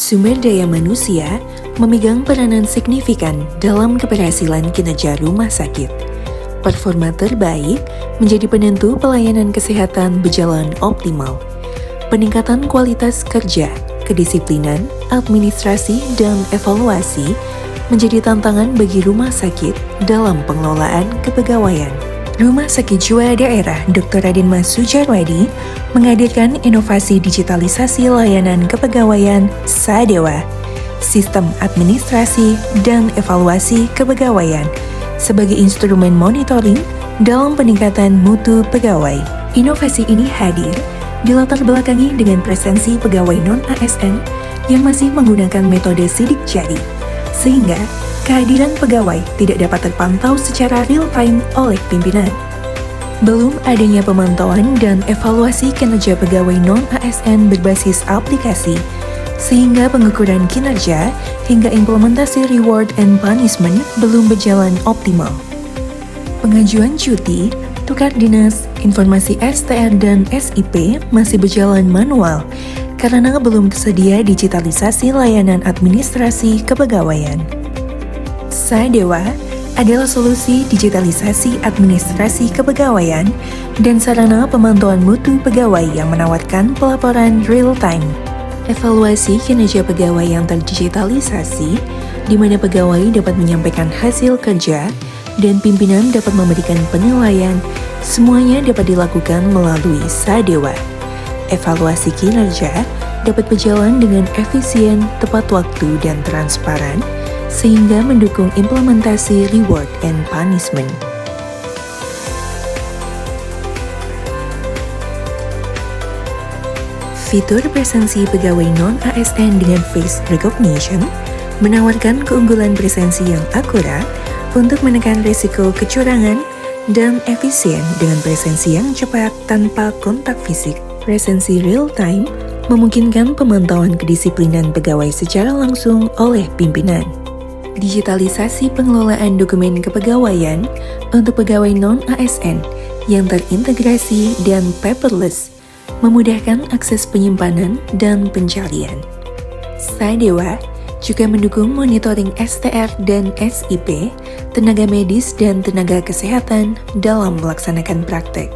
Sumber daya manusia memegang peranan signifikan dalam keberhasilan kinerja rumah sakit. Performa terbaik menjadi penentu pelayanan kesehatan berjalan optimal. Peningkatan kualitas kerja, kedisiplinan, administrasi, dan evaluasi menjadi tantangan bagi rumah sakit dalam pengelolaan kepegawaian. Rumah Sakit Jiwa Daerah Dr. Raden Mas Sujarwadi menghadirkan inovasi digitalisasi layanan kepegawaian SADEWA, Sistem Administrasi dan Evaluasi Kepegawaian, sebagai instrumen monitoring dalam peningkatan mutu pegawai. Inovasi ini hadir dilatar belakangi dengan presensi pegawai non-ASN yang masih menggunakan metode sidik jari, sehingga kehadiran pegawai tidak dapat terpantau secara real-time oleh pimpinan. Belum adanya pemantauan dan evaluasi kinerja pegawai non-ASN berbasis aplikasi, sehingga pengukuran kinerja hingga implementasi reward and punishment belum berjalan optimal. Pengajuan cuti, tukar dinas, informasi STR dan SIP masih berjalan manual karena belum tersedia digitalisasi layanan administrasi kepegawaian. SADEWA adalah solusi digitalisasi administrasi kepegawaian dan sarana pemantauan mutu pegawai yang menawarkan pelaporan real-time. Evaluasi kinerja pegawai yang terdigitalisasi, di mana pegawai dapat menyampaikan hasil kerja dan pimpinan dapat memberikan penilaian, semuanya dapat dilakukan melalui SADEWA. Evaluasi kinerja dapat berjalan dengan efisien, tepat waktu, dan transparan, sehingga mendukung implementasi reward and punishment. Fitur presensi pegawai non-ASN dengan face recognition menawarkan keunggulan presensi yang akurat untuk menekan risiko kecurangan dan efisien dengan presensi yang cepat tanpa kontak fisik. Presensi real-time memungkinkan pemantauan kedisiplinan pegawai secara langsung oleh pimpinan. Digitalisasi pengelolaan dokumen kepegawaian untuk pegawai non-ASN yang terintegrasi dan paperless memudahkan akses penyimpanan dan pencarian. SADEWA juga mendukung monitoring STR dan SIP, tenaga medis dan tenaga kesehatan dalam melaksanakan praktek.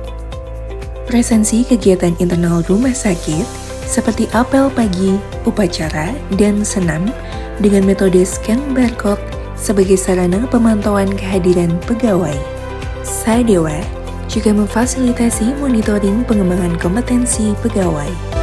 Presensi kegiatan internal rumah sakit seperti apel pagi, upacara, dan senam dengan metode scan barcode sebagai sarana pemantauan kehadiran pegawai. SADEWA juga memfasilitasi monitoring pengembangan kompetensi pegawai.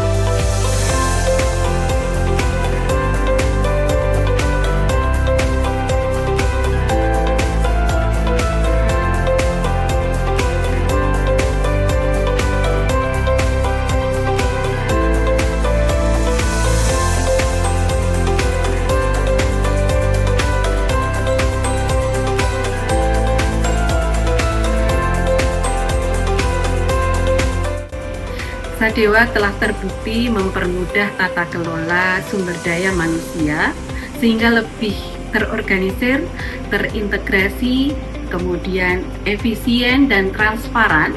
SADEWA telah terbukti mempermudah tata kelola sumber daya manusia sehingga lebih terorganisir, terintegrasi, kemudian efisien dan transparan,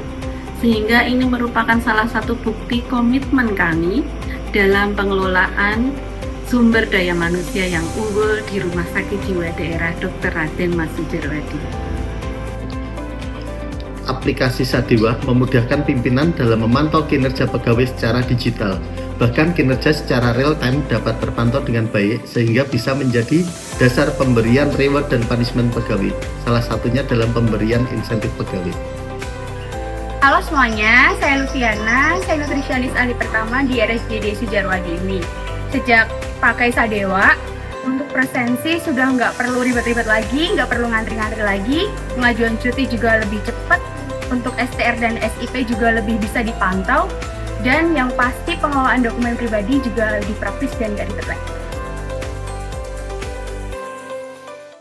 sehingga ini merupakan salah satu bukti komitmen kami dalam pengelolaan sumber daya manusia yang unggul di Rumah Sakit Jiwa Daerah Dr. Raden Mas Sujarwadi. Aplikasi SADEWA memudahkan pimpinan dalam memantau kinerja pegawai secara digital. Bahkan kinerja secara real-time dapat terpantau dengan baik sehingga bisa menjadi dasar pemberian reward dan punishment pegawai. Salah satunya dalam pemberian insentif pegawai. Halo semuanya, saya Luciana, saya nutrisionis ahli pertama di RSJD Sujarwadi ini. Sejak pakai SADEWA, untuk presensi sudah nggak perlu ribet-ribet lagi, nggak perlu ngantri-ngantri lagi, pengajuan cuti juga lebih cepat, untuk STR dan SIP juga lebih bisa dipantau, dan yang pasti pengelolaan dokumen pribadi juga lebih praktis dan nggak ribet lagi.